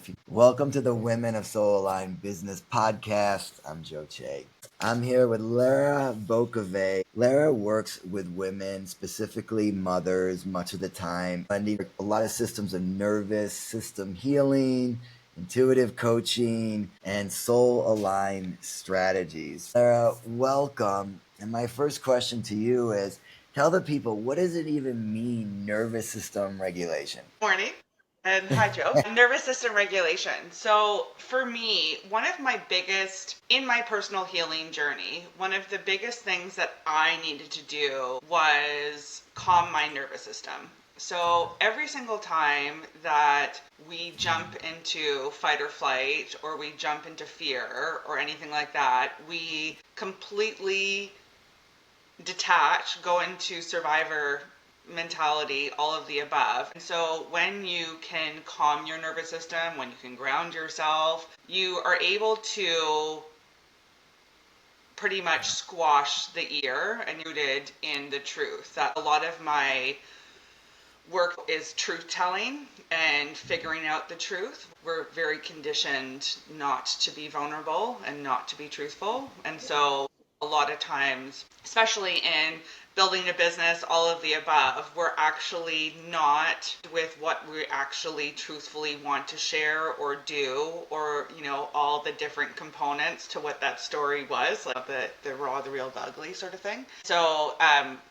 life. Welcome to the Women of Soul Aligned Business Podcast. I'm Joe Che. I'm here with Lara Bokovay. Lara works with women, specifically mothers, much of the time. I need a lot of systems of nervous system healing, intuitive coaching, and soul aligned strategies. Lara, welcome. And my first question to you is, tell the people, what does it even mean, nervous system regulation? Morning. And hi, Joe. Nervous system regulation. So, for me, one of my biggest, in my personal healing journey, one of the biggest things that I needed to do was calm my nervous system. So, every single time that we jump into fight or flight, or we jump into fear, or anything like that, we completely detach, go into survivor mentality, all of the above. And so when you can calm your nervous system, when you can ground yourself, you are able to pretty much squash the ear and rooted in the truth. That a lot of my work is truth telling and figuring out the truth. We're very conditioned not to be vulnerable and not to be truthful. And so a lot of times, especially in building a business, all of the above, we're actually not with what we actually truthfully want to share or do, or, all the different components to what that story was, like the raw, the real, the ugly sort of thing. So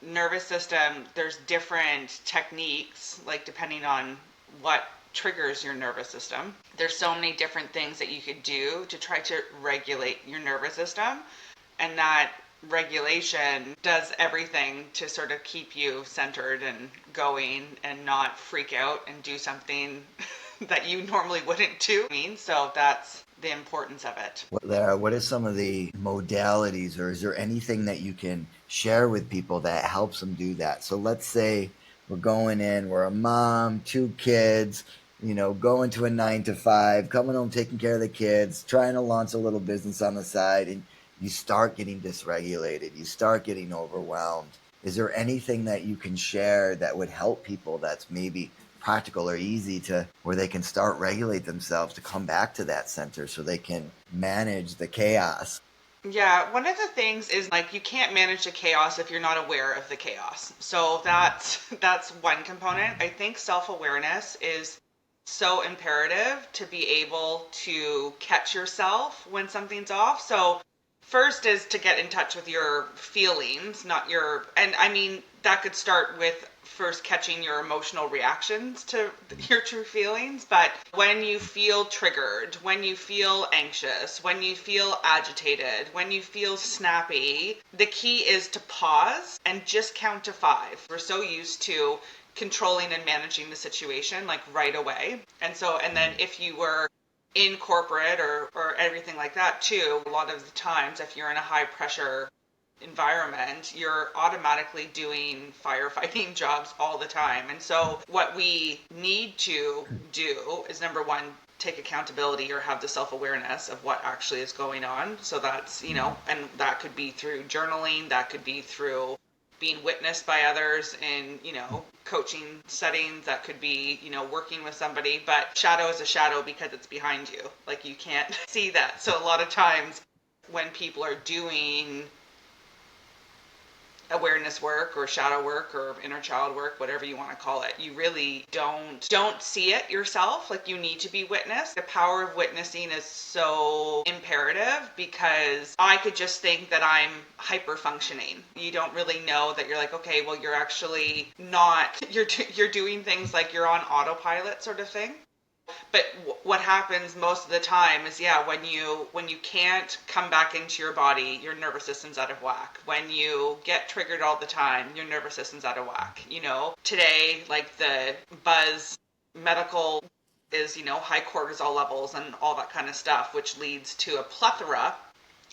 nervous system, there's different techniques, like depending on what triggers your nervous system. There's so many different things that you could do to try to regulate your nervous system. And that regulation does everything to sort of keep you centered and going and not freak out and do something that you normally wouldn't do. So that's the importance of it. What are some of the modalities, or is there anything that you can share with people that helps them do that? So let's say we're going in, we're a mom, 2 kids, going to a 9 to 5, coming home, taking care of the kids, trying to launch a little business on the side, and you start getting dysregulated, you start getting overwhelmed. Is there anything that you can share that would help people that's maybe practical or easy to where they can start regulate themselves to come back to that center so they can manage the chaos? Yeah, one of the things is like you can't manage the chaos if you're not aware of the chaos. So that's one component. I think self-awareness is so imperative to be able to catch yourself when something's off. So first is to get in touch with your feelings, not your, and I mean, that could start with first catching your emotional reactions to your true feelings. But when you feel triggered, when you feel anxious, when you feel agitated, when you feel snappy, the key is to pause and just count to 5. We're so used to controlling and managing the situation like right away. And then if you were in corporate or everything like that too, a lot of the times if you're in a high pressure environment, you're automatically doing firefighting jobs all the time. And so what we need to do is, number one, take accountability or have the self-awareness of what actually is going on. So that's, and that could be through journaling, that could be through being witnessed by others in, coaching settings, that could be, working with somebody. But shadow is a shadow because it's behind you. Like you can't see that. So a lot of times when people are doing awareness work or shadow work or inner child work, whatever you want to call it, you really don't see it yourself. Like you need to be witnessed. The power of witnessing is so imperative because I could just think that I'm hyper functioning. You don't really know that you're like, okay, well, you're actually not, you're doing things like you're on autopilot sort of thing. But what happens most of the time is, when you can't come back into your body, your nervous system's out of whack. When you get triggered all the time, your nervous system's out of whack. Today, like the buzz medical is, high cortisol levels and all that kind of stuff, which leads to a plethora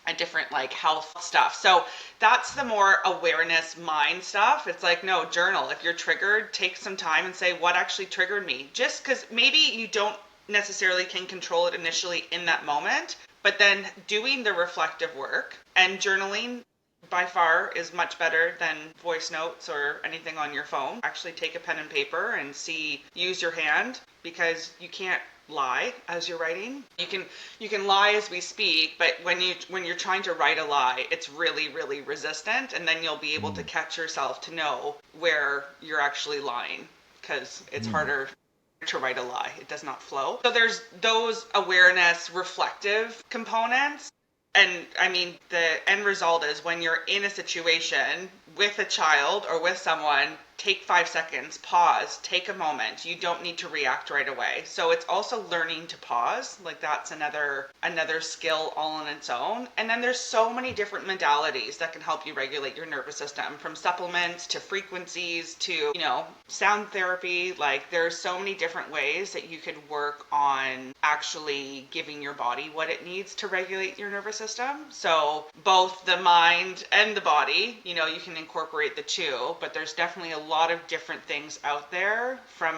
and different like health stuff. So that's the more awareness mind stuff. It's like, no, journal. If you're triggered, take some time and say, what actually triggered me? Just because maybe you don't necessarily can control it initially in that moment, but then doing the reflective work and journaling by far is much better than voice notes or anything on your phone. Actually take a pen and paper and use your hand, because you can't lie as you're writing. You can lie as we speak, but when you're trying to write a lie, it's really really resistant, and then you'll be able to Mm, catch yourself to know where you're actually lying, because it's mm. harder to write a lie. It does not flow. So there's those awareness reflective components. And I mean, the end result is when you're in a situation with a child or with someone, take 5 seconds, pause, take a moment. You don't need to react right away. So it's also learning to pause. Like that's another skill all on its own. And then there's so many different modalities that can help you regulate your nervous system, from supplements to frequencies to, sound therapy. Like there's so many different ways that you could work on actually giving your body what it needs to regulate your nervous system. So both the mind and the body, you can incorporate the two, but there's definitely a lot of different things out there from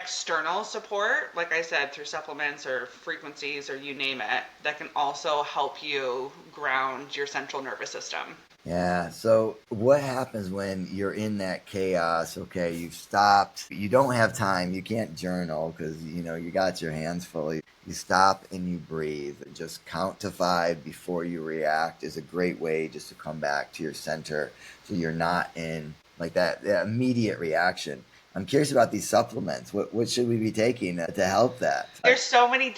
external support, like I said, through supplements or frequencies or you name it, that can also help you ground your central nervous system. Yeah. So what happens when you're in that chaos? Okay, you've stopped. You don't have time. You can't journal because you got your hands full. You stop and you breathe. Just count to five before you react is a great way just to come back to your center, so you're not in like that immediate reaction. I'm curious about these supplements. What should we be taking to help that? There's so many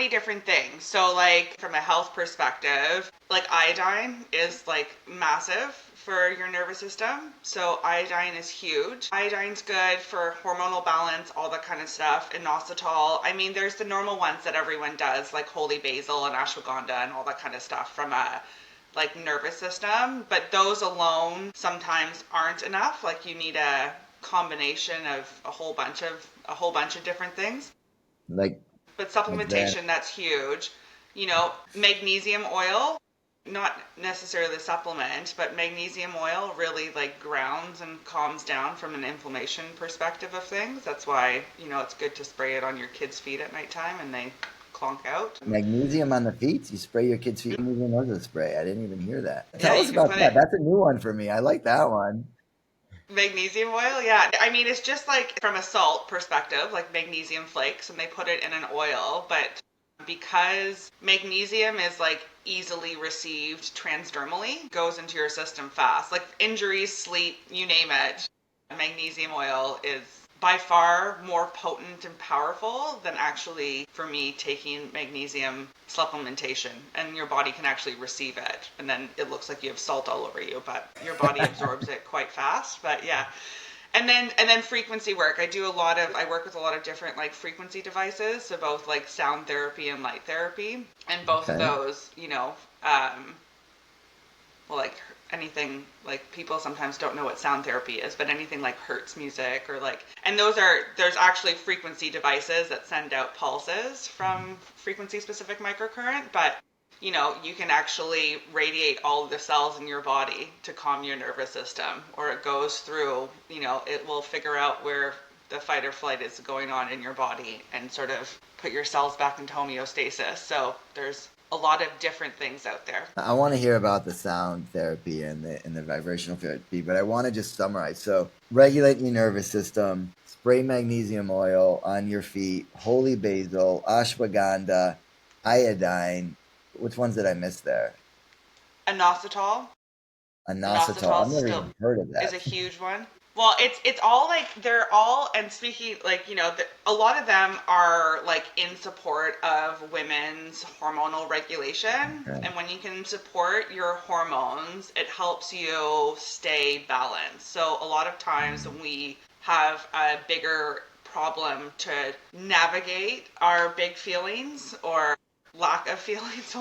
different things. So like from a health perspective, like iodine is like massive for your nervous system. So iodine is huge. Iodine's good for hormonal balance, all that kind of stuff. Inositol. I mean, there's the normal ones that everyone does, like holy basil and ashwagandha and all that kind of stuff from a like nervous system. But those alone sometimes aren't enough. Like you need a combination of a whole bunch of different things. Like But like that. supplementation, that's huge. Magnesium oil, not necessarily a supplement, but magnesium oil really like grounds and calms down from an inflammation perspective of things. That's why, it's good to spray it on your kids' feet at nighttime and they clonk out. Magnesium on the feet? You spray your kids' feet? I didn't even know the spray. I didn't even hear that. Yeah, Tell us you can about put that. it. That's a new one for me. I like that one. Magnesium oil, yeah. I mean, it's just like from a salt perspective, like magnesium flakes, and they put it in an oil. But because magnesium is like easily received transdermally, goes into your system fast. Like injuries, sleep, you name it, magnesium oil is by far more potent and powerful than actually, for me, taking magnesium supplementation. And your body can actually receive it, and then it looks like you have salt all over you, but your body absorbs it quite fast. But yeah, and then frequency work. I work with a lot of different like frequency devices, so both like sound therapy and light therapy, and both of Okay. those, um, well, like anything, like people sometimes don't know what sound therapy is, but anything like Hertz music or like, and there's actually frequency devices that send out pulses from frequency specific microcurrent, but you can actually radiate all of the cells in your body to calm your nervous system, or it goes through, it will figure out where the fight or flight is going on in your body and sort of put your cells back into homeostasis. So there's a lot of different things out there. I want to hear about the sound therapy and the vibrational therapy, but I want to just summarize. So, regulate your nervous system, spray magnesium oil on your feet, holy basil, ashwagandha, iodine. Which ones did I miss there? Inositol. Inositol. Inositol I've never still even heard of is a that. huge one. Well, it's all like they're all, and speaking like a lot of them are like in support of women's hormonal regulation, Okay. and when you can support your hormones, it helps you stay balanced. So a lot of times when we have a bigger problem to navigate our big feelings or lack of feelings,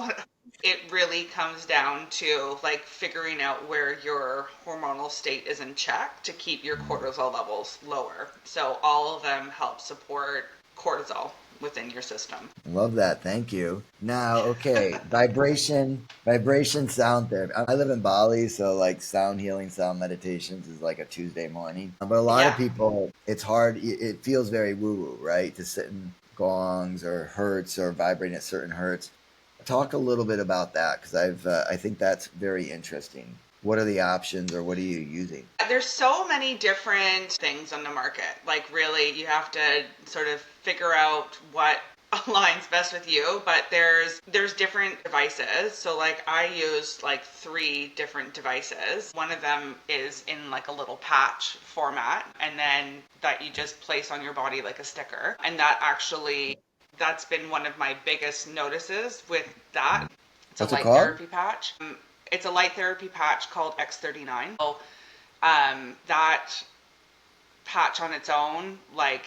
it really comes down to like figuring out where your hormonal state is in check to keep your cortisol levels lower. So all of them help support cortisol within your system. Love that. Thank you. Now, okay, vibration sound therapy. I live in Bali, so like sound healing, sound meditations is like a Tuesday morning. But a lot of Yeah. people, it's hard. It feels very woo-woo, right? To sit in gongs or hertz or vibrating at certain hertz. Talk a little bit about that because I think that's very interesting. What are the options or what are you using? There's so many different things on the market. Like really you have to sort of figure out what aligns best with you, but there's different devices. So like I use like 3 different devices. One of them is in like a little patch format, and then that you just place on your body like a sticker. And that's been one of my biggest notices with that. It's a What's it light called? therapy patch. It's a light therapy patch called X39. So that patch on its own, like,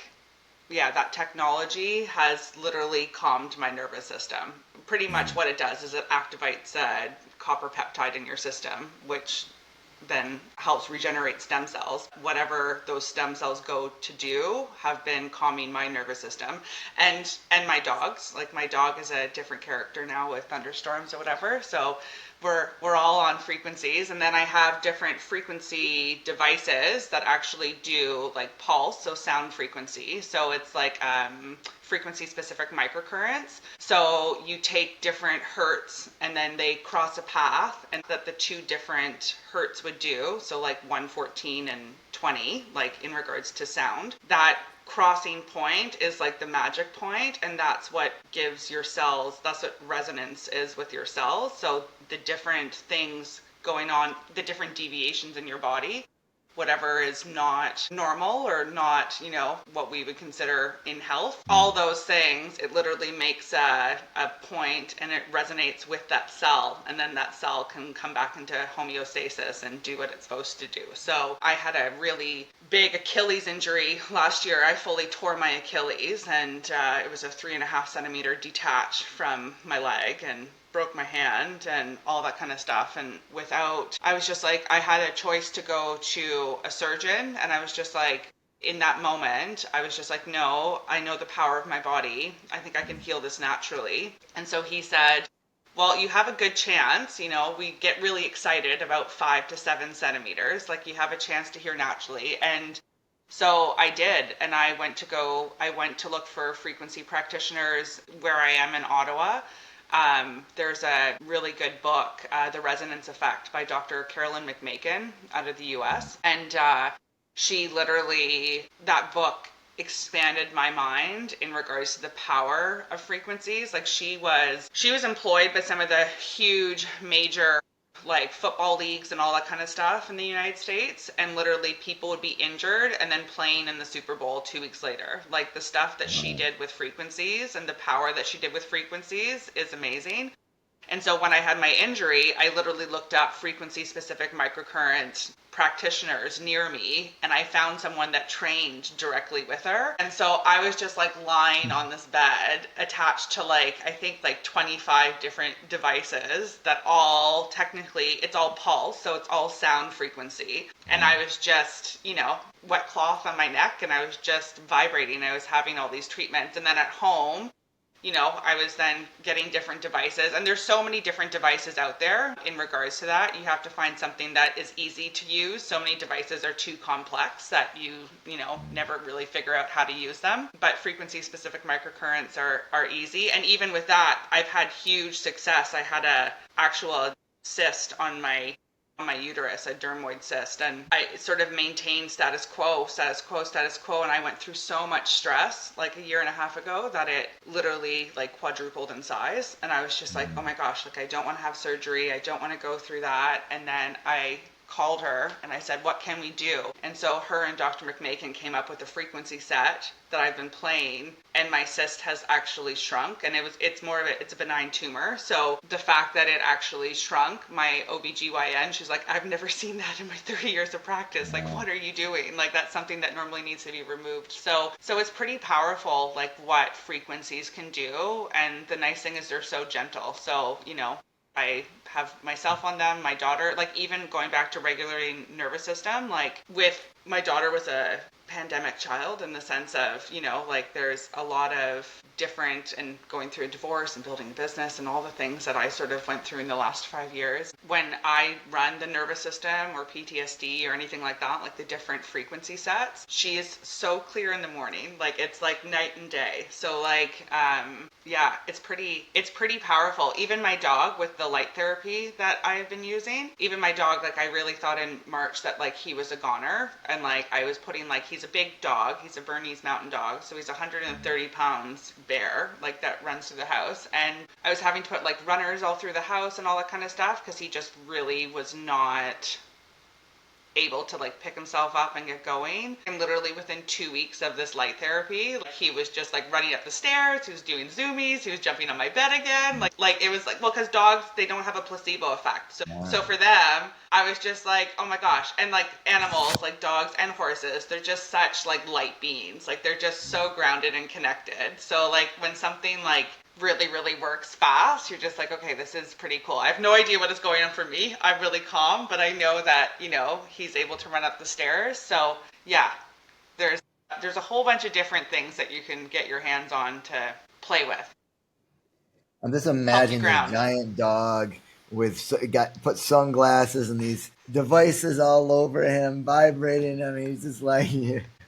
yeah, that technology has literally calmed my nervous system. Pretty much what it does is it activates a copper peptide in your system, which then helps regenerate stem cells. Whatever those stem cells go to do have been calming my nervous system. And my dogs. Like my dog is a different character now with thunderstorms or whatever. So we're all on frequencies, and then I have different frequency devices that actually do like pulse, so sound frequency. So it's like frequency specific microcurrents. So you take different hertz and then they cross a path, and that the 2 different hertz would do, so like 114 and 20, like in regards to sound, that crossing point is like the magic point, and that's what gives your cells, that's what resonance is with your cells. So the different things going on, the different deviations in your body, whatever is not normal or not, what we would consider in health, all those things, it literally makes a point and it resonates with that cell, and then that cell can come back into homeostasis and do what it's supposed to do. So I had a really big Achilles injury last year. I fully tore my Achilles, and it was a 3.5 centimeter detach from my leg, and broke my hand and all that kind of stuff. And I was just like, I had a choice to go to a surgeon, and I was just like, in that moment, I was just like, no, I know the power of my body. I think I can heal this naturally. And so he said, well, you have a good chance. We get really excited about 5 to 7 centimeters. Like, you have a chance to heal naturally. And so I did, and I went to look for frequency practitioners where I am in Ottawa. There's a really good book, The Resonance Effect by Dr. Carolyn McMakin out of the US. And that book expanded my mind in regards to the power of frequencies. Like she was employed by some of the huge major like football leagues and all that kind of stuff in the United States, and literally people would be injured and then playing in the Super Bowl 2 weeks later. Like the stuff that she did with frequencies and the power that she did with frequencies is amazing. And so when I had my injury, I literally looked up frequency specific microcurrent practitioners near me, and I found someone that trained directly with her. And so I was just like lying on this bed attached to like, I think like 25 different devices that all technically, it's all pulse, so it's all sound frequency. And I was just, wet cloth on my neck, and I was just vibrating. I was having all these treatments. And then at home, I was then getting different devices, and there's so many different devices out there in regards to that. You have to find something that is easy to use. So many devices are too complex that you never really figure out how to use them. But frequency specific microcurrents are easy. And even with that, I've had huge success. I had a actual cyst on my uterus, a dermoid cyst, and I sort of maintained status quo, and I went through so much stress like a year and a half ago that it literally like quadrupled in size. And I was just like, oh my gosh, like I don't want to have surgery, I don't want to go through that. And then I called her and I said, what can we do? And so her and Dr. McMakin came up with a frequency set that I've been playing, and my cyst has actually shrunk, and it's a benign tumor. So the fact that it actually shrunk, my OBGYN, she's like, I've never seen that in my 30 years of practice. Like, what are you doing? Like, that's something that normally needs to be removed. So it's pretty powerful, like what frequencies can do. And the nice thing is they're so gentle. So, I have myself on them, my daughter, like even going back to regulating nervous system, like with my daughter was a pandemic child in the sense of, like there's a lot of different, and going through a divorce and building a business and all the things that I sort of went through in the last 5 years. When I run the nervous system or PTSD or anything like that, like the different frequency sets, she is so clear in the morning, like it's like night and day. So like, yeah, it's pretty powerful. Even my dog with the light therapy that I have been using, even my dog, like I really thought in March that like he was a goner, and like I was putting like, he's a big dog, he's a Bernese mountain dog, so he's 130 pounds bear, like that runs through the house, and I was having to put like runners all through the house and all that kind of stuff because he just really was not able to like pick himself up and get going. And literally within 2 weeks of this light therapy, like, he was just like running up the stairs, he was doing zoomies, he was jumping on my bed again. Like it was like, well, because dogs, they don't have a placebo effect. So Wow. for them, I was just like, oh my gosh. And like animals, like dogs and horses, they're just such like light beings. Like they're just so grounded and connected. So like when something like really, really works fast, you're just like, okay, this is pretty cool. I have no idea what is going on for me. I'm really calm, but I know that, he's able to run up the stairs. So yeah, there's there's a whole bunch of different things that you can get your hands on to play with. I'm just Help you imagining this ground. giant dog with got put sunglasses and these devices all over him, vibrating. I mean, he's just like,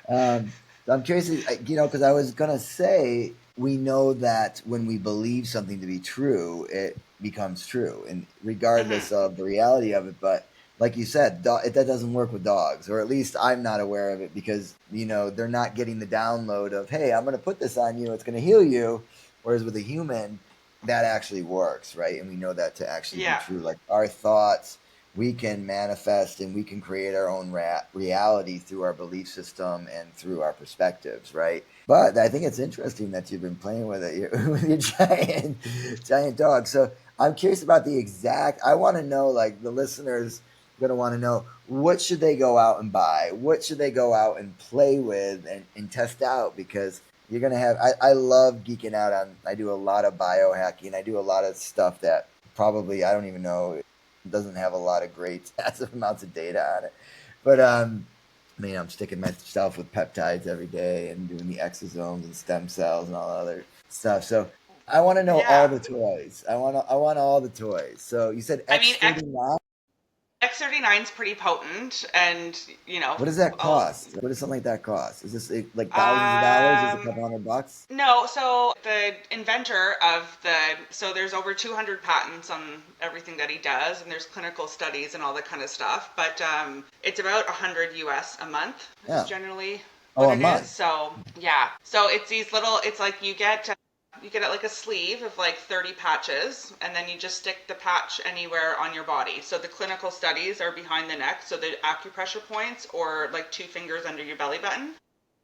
so I'm curious, because I was gonna say we know that when we believe something to be true, it becomes true, and regardless Hmm. of the reality of it. But like you said, that doesn't work with dogs, or at least I'm not aware of it because they're not getting the download of, hey, I'm gonna put this on you, it's gonna heal you. Whereas with a human, that actually works, right? And we know that to actually be Yeah. true. Like our thoughts, we can manifest and we can create our own reality through our belief system and through our perspectives, right? But I think it's interesting that you've been playing with it with your giant dog. So I'm curious about the exact. I want to know, like the listeners going to want to know, what should they go out and buy? What should they go out and play with and test out? Because you're gonna have. I love geeking out on. I do a lot of biohacking. I do a lot of stuff that probably I don't even know. It doesn't have a lot of great massive amounts of data on it. But I mean, I'm sticking myself with peptides every day and doing the exosomes and stem cells and all the other stuff. So I want to know all Yeah. the toys. I want all the toys. So you said I mean, X39. X39 is pretty potent, and What does that I'll, cost? What does something like that cost? Is this like thousands of dollars? Is it a um, couple $100? no, so the inventor of so there's over 200 patents on everything that he does, and there's clinical studies and all that kind of stuff. But it's about 100 US a month is Yeah. generally Oh, what a it is. month. So yeah, so it's these little. It's like you get it like a sleeve of like 30 patches, and then you just stick the patch anywhere on your body. So the clinical studies are behind the neck, so the acupressure points or like 2 fingers under your belly button.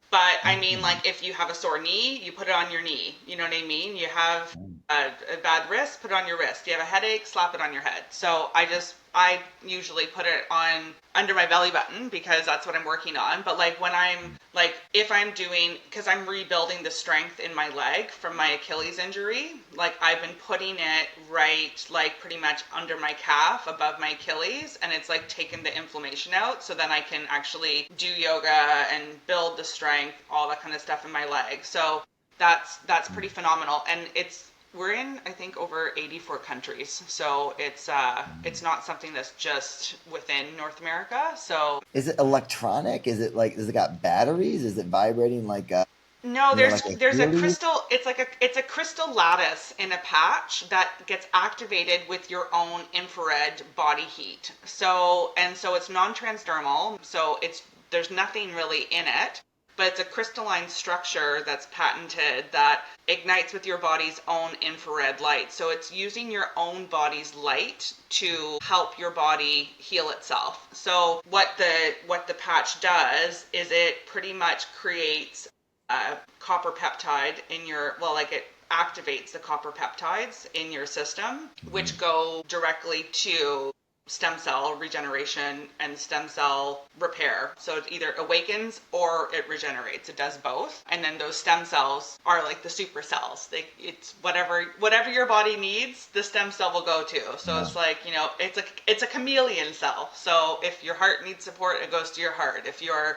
But I mean, Okay. like if you have a sore knee, you put it on your knee. You know what I mean? You have a bad wrist, put it on your wrist. You have a headache, slap it on your head. So I usually put it on under my belly button because that's what I'm working on. But like when I'm like, if I'm doing, because I'm rebuilding the strength in my leg from my Achilles injury, like I've been putting it right, like pretty much under my calf, above my Achilles, and it's like taken the inflammation out. So then I can actually do yoga and build the strength, all that kind of stuff in my leg. So that's pretty phenomenal. And we're in, I think, over 84 countries, so it's not something that's just within North America. So Is it electronic? Is it like, does it got batteries? Is it vibrating like no, there's like a there's a Healy? crystal. It's a crystal lattice in a patch that gets activated with your own infrared body heat. So it's non-transdermal. So there's nothing really in it, but it's a crystalline structure that's patented that ignites with your body's own infrared light. So it's using your own body's light to help your body heal itself. So what the patch does is it pretty much creates copper peptide in your, well, like it activates the copper peptides in your system, which go directly to stem cell regeneration and stem cell repair. So it either awakens or it regenerates. It does both. And then those stem cells are like the super cells. It's whatever your body needs, the stem cell will go to. So Yeah. it's like, it's a chameleon cell. So if your heart needs support, it goes to your heart. If your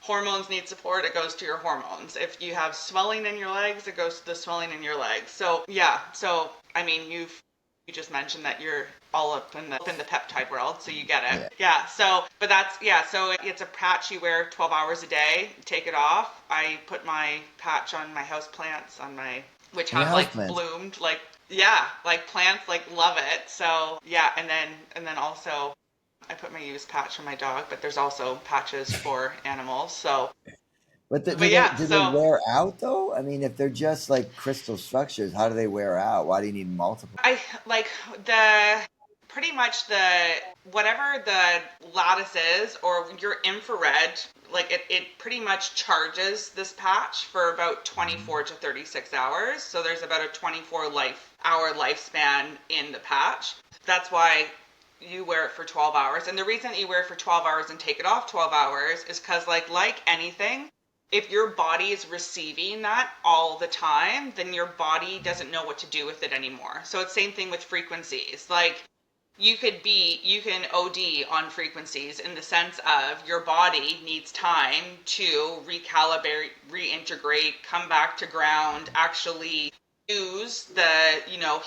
hormones need support, it goes to your hormones. If you have swelling in your legs, it goes to the swelling in your legs. So yeah, so I mean, you just mentioned that you're all up in the peptide world, so you get it. Yeah. Yeah. So, but that's yeah. So it's a patch you wear 12 hours a day. Take it off. I put my patch on my house plants which And your have like houseplants. bloomed like yeah, like plants like love it. So yeah, and then also I put my use patch on my dog, but there's also patches for animals. So, But but yeah, do they so wear out though? I mean, if they're just like crystal structures, how do they wear out? Why do you need multiple? I like the pretty much the whatever the lattice is or your infrared, like it pretty much charges this patch for about 24 to 36 hours. So there's about a 24 hour lifespan in the patch. That's why you wear it for 12 hours. And the reason that you wear it for 12 hours and take it off 12 hours is because like anything, if your body is receiving that all the time, then your body doesn't know what to do with it anymore. So it's same thing with frequencies. Like you can OD on frequencies in the sense of your body needs time to recalibrate, reintegrate, come back to ground, actually use the,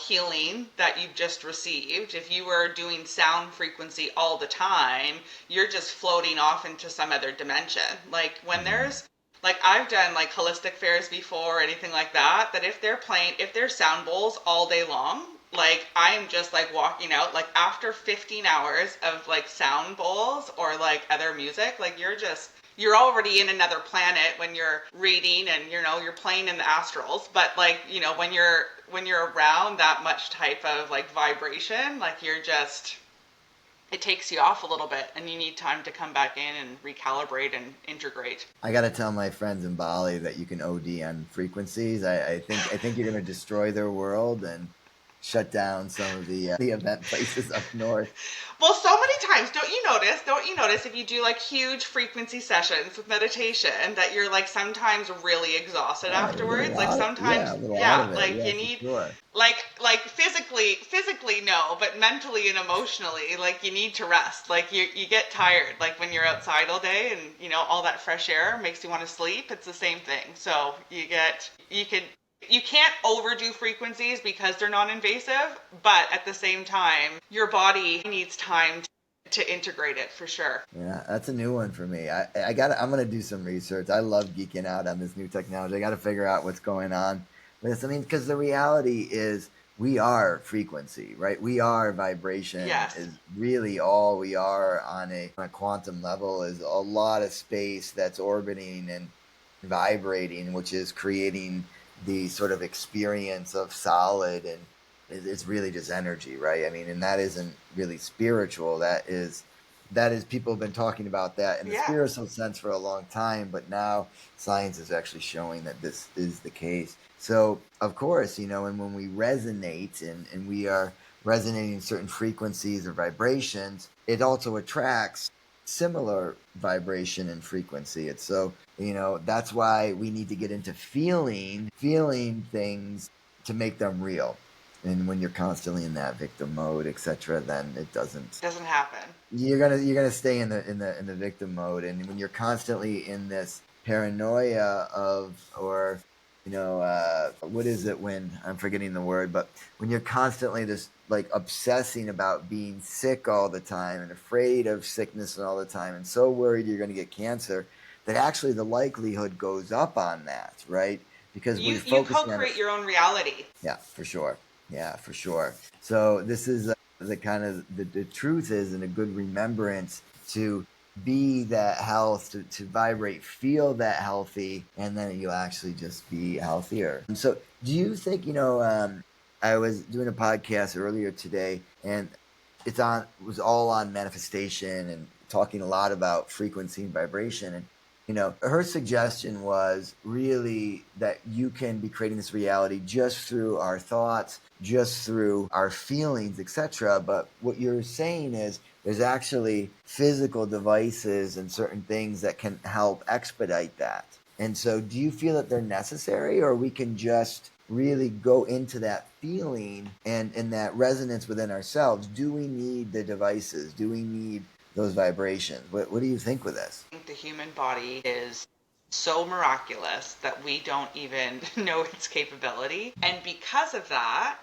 healing that you've just received. If you were doing sound frequency all the time, you're just floating off into some other dimension. Like when Mhm. there's like I've done like holistic fairs before or anything like that, that if they're sound bowls all day long, like I'm just like walking out like after 15 hours of like sound bowls or like other music, like you're already in another planet when you're reading and you're playing in the astrals, but like when you're around that much type of like vibration, like it takes you off a little bit and you need time to come back in and recalibrate and integrate. I got to tell my friends in Bali that you can OD on frequencies. I think you're going to destroy their world and shut down some of the event places up north. Well, so many times, don't you notice if you do like huge frequency sessions with meditation that you're like sometimes really exhausted A afterwards? little Like out of, yeah, sometimes, a little out yeah, of it. like Yeah, you for need sure. like physically no, but mentally and emotionally, like you need to rest. Like you get tired like when you're outside all day and all that fresh air makes you want to sleep. It's the same thing. So you can't overdo frequencies because they're non-invasive, but at the same time, your body needs time to integrate it for sure. Yeah, that's a new one for me. I'm gonna do some research. I love geeking out on this new technology. I got to figure out what's going on with this. I mean, because the reality is we are frequency, right? We are vibration Yes. is really all we are on a quantum level is a lot of space that's orbiting and vibrating, which is creating the sort of experience of solid and it's really just energy, right? I mean, and that isn't really spiritual. That is people have been talking about that in the Yeah. spiritual sense for a long time, but now science is actually showing that this is the case. So of course, and when we resonate and we are resonating certain frequencies or vibrations, it also attracts similar vibration and frequency. It's so, that's why we need to get into feeling things to make them real. And when you're constantly in that victim mode, etc., then it doesn't Doesn't happen. you're gonna stay in the victim mode, and when you're constantly in this paranoia of or what is it when I'm forgetting the word, but when you're constantly just like obsessing about being sick all the time and afraid of sickness all the time and so worried you're going to get cancer that actually the likelihood goes up on that, right? Because we're You focusing on a co-create your own reality. yeah, for sure. Yeah, for sure. So this is the kind of the truth is, and a good remembrance to be that health, to vibrate, feel that healthy, and then you'll actually just be healthier. So do you think, I was doing a podcast earlier today, and it was all on manifestation and talking a lot about frequency and vibration. And her suggestion was really that you can be creating this reality just through our thoughts, just through our feelings, etc. But what you're saying is there's actually physical devices and certain things that can help expedite that. And so, do you feel that they're necessary, or we can just really go into that feeling and that resonance within ourselves? Do we need the devices? Do we need those vibrations? What do you think with this? I think the human body is so miraculous that we don't even know its capability. And because of that,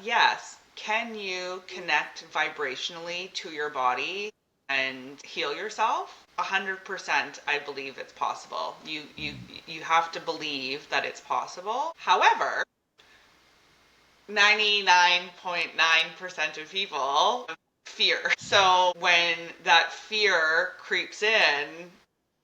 yes, can you connect vibrationally to your body and heal yourself? 100%, I believe it's possible. You have to believe that it's possible. However, 99.9% of people fear. So when that fear creeps in,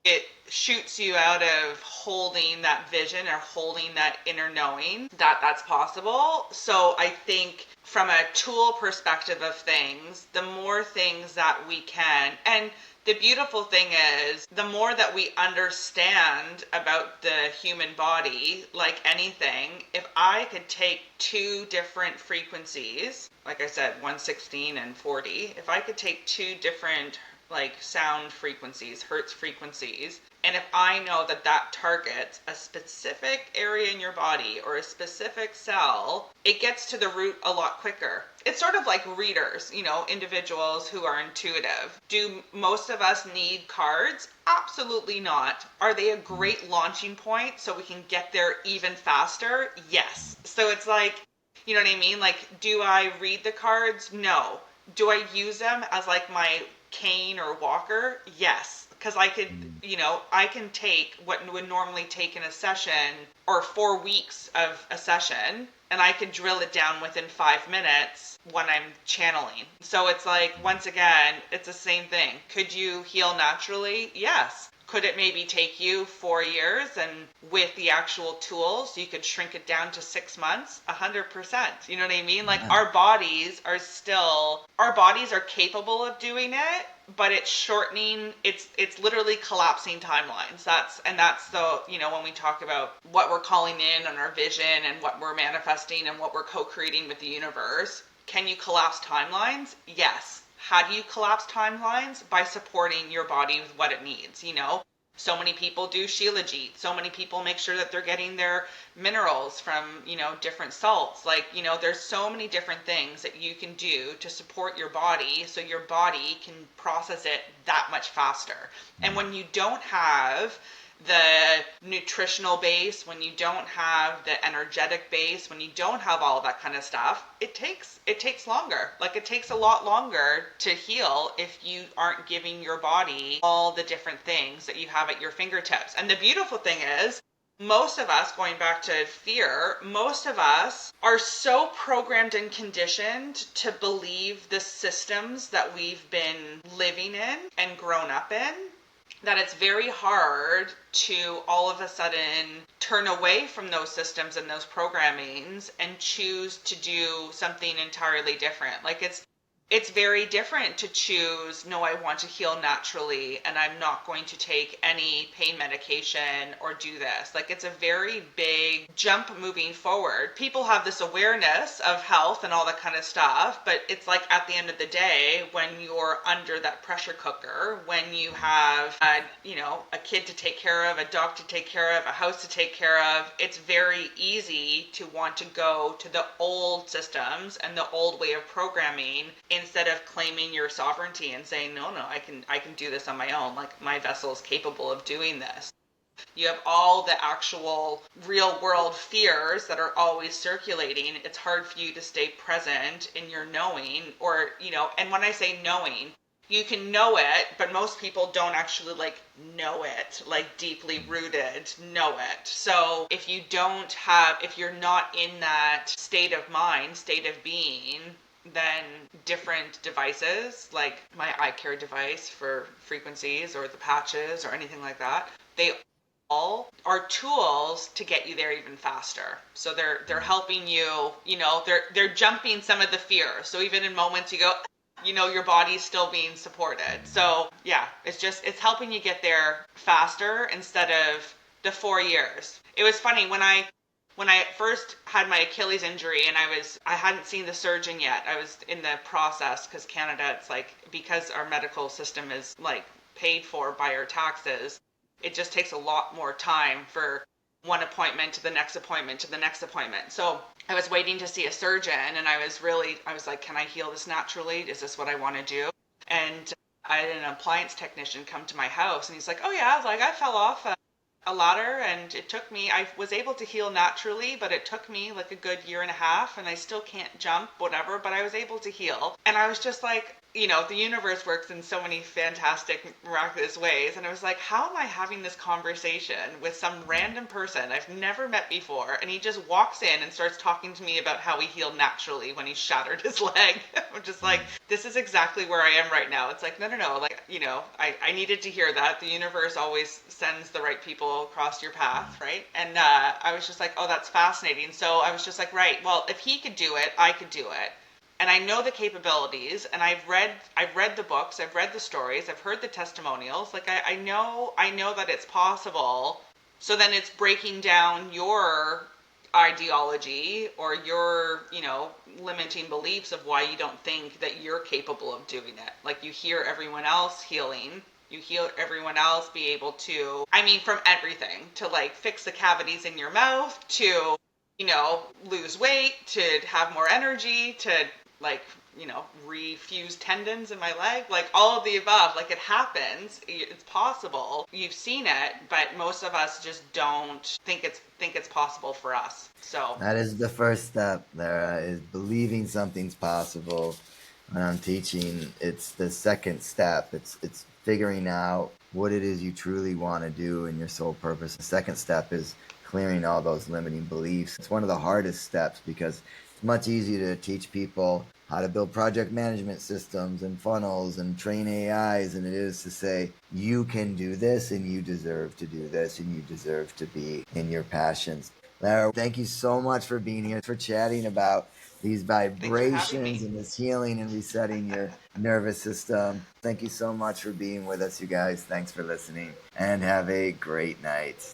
it shoots you out of holding that vision or holding that inner knowing that that's possible. So I think from a tool perspective of things, the more things that we can, and the beautiful thing is, the more that we understand about the human body, like anything, if I could take two different frequencies, like I said, 116 and 40, if I could take two different like sound frequencies, hertz frequencies, and if I know that that targets a specific area in your body or a specific cell, it gets to the root a lot quicker. It's sort of like readers, individuals who are intuitive. Do most of us need cards? Absolutely not. Are they a great launching point so we can get there even faster? Yes. So it's like, you know what I mean? Like, do I read the cards? No. Do I use them as like my cane or walker? Yes. Because I could, I can take what would normally take in a session or 4 weeks of a session, and I can drill it down within 5 minutes when I'm channeling. So it's like, once again, it's the same thing. Could you heal naturally? Yes. Could it maybe take you 4 years, and with the actual tools you could shrink it down to 6 months? 100%. You know what I mean? Like, Yeah. our bodies are capable of doing it, but it's shortening, it's literally collapsing timelines. That's the, when we talk about what we're calling in on our vision and what we're manifesting and what we're co-creating with the universe. Can you collapse timelines? Yes. How do you collapse timelines? By supporting your body with what it needs, So many people do Shilajit. So many people make sure that they're getting their minerals from, different salts. Like, there's so many different things that you can do to support your body so your body can process it that much faster. And when you don't have the nutritional base, when you don't have the energetic base, when you don't have all that kind of stuff, it takes longer. Like, it takes a lot longer to heal if you aren't giving your body all the different things that you have at your fingertips. And the beautiful thing is, most of us, going back to fear, most of us are so programmed and conditioned to believe the systems that we've been living in and grown up in, that it's very hard to all of a sudden turn away from those systems and those programmings and choose to do something entirely different. Like, it's very different to choose, no, I want to heal naturally and I'm not going to take any pain medication or do this. Like, it's a very big jump moving forward. People have this awareness of health and all that kind of stuff, but it's like, at the end of the day, when you're under that pressure cooker, when you have a kid to take care of, a dog to take care of, a house to take care of, it's very easy to want to go to the old systems and the old way of programming, instead of claiming your sovereignty and saying, no, I can do this on my own. Like, my vessel is capable of doing this. You have all the actual real world fears that are always circulating. It's hard for you to stay present in your knowing, or, and when I say knowing, you can know it, but most people don't actually know it, deeply rooted know it. So if you're not in that state of mind, state of being, then different devices, like my eye care device for frequencies or the patches or anything like that, they all are tools to get you there even faster. So they're helping you, they're jumping some of the fear. So even in moments you go, your body's still being supported. So yeah, it's helping you get there faster instead of the 4 years. It was funny when I first had my Achilles injury and I hadn't seen the surgeon yet. I was in the process, because Canada, it's like, because our medical system is paid for by our taxes, it just takes a lot more time for one appointment to the next appointment to the next appointment. So I was waiting to see a surgeon, and I was like, can I heal this naturally? Is this what I want to do? And I had an appliance technician come to my house, and he's like, oh yeah, I fell off a ladder, and I was able to heal naturally, but it took me a good year and a half, and I still can't jump, whatever, but I was able to heal. And I was just like, the universe works in so many fantastic, miraculous ways. And I was like, how am I having this conversation with some random person I've never met before? And he just walks in and starts talking to me about how he healed naturally when he shattered his leg. I'm just like, this is exactly where I am right now. It's like, no, no, no. Like, I needed to hear that. The universe always sends the right people across your path, right? And I was just like, oh, that's fascinating. So I was just like, right, well, if he could do it, I could do it. And I know the capabilities, and I've read the books, I've read the stories, I've heard the testimonials. Like I know that it's possible. So then it's breaking down your ideology or your, limiting beliefs of why you don't think that you're capable of doing it. Like you hear everyone else healing, you hear everyone else be able to, I mean, from everything to like fix the cavities in your mouth to, lose weight, to have more energy, to like, refuse tendons in my leg, like all of the above. Like it happens, it's possible. You've seen it, but most of us just don't think it's possible for us. So That is the first step, Lara, is believing something's possible. When I'm teaching, it's the second step. It's figuring out what it is you truly want to do and your sole purpose. The second step is clearing all those limiting beliefs. It's one of the hardest steps because it's much easier to teach people how to build project management systems and funnels and train AIs than it is to say, you can do this and you deserve to do this and you deserve to be in your passions. Lara, thank you so much for being here, for chatting about these thanks for having vibrations me. and this healing and resetting your nervous system. Thank you so much for being with us, you guys. Thanks for listening and have a great night.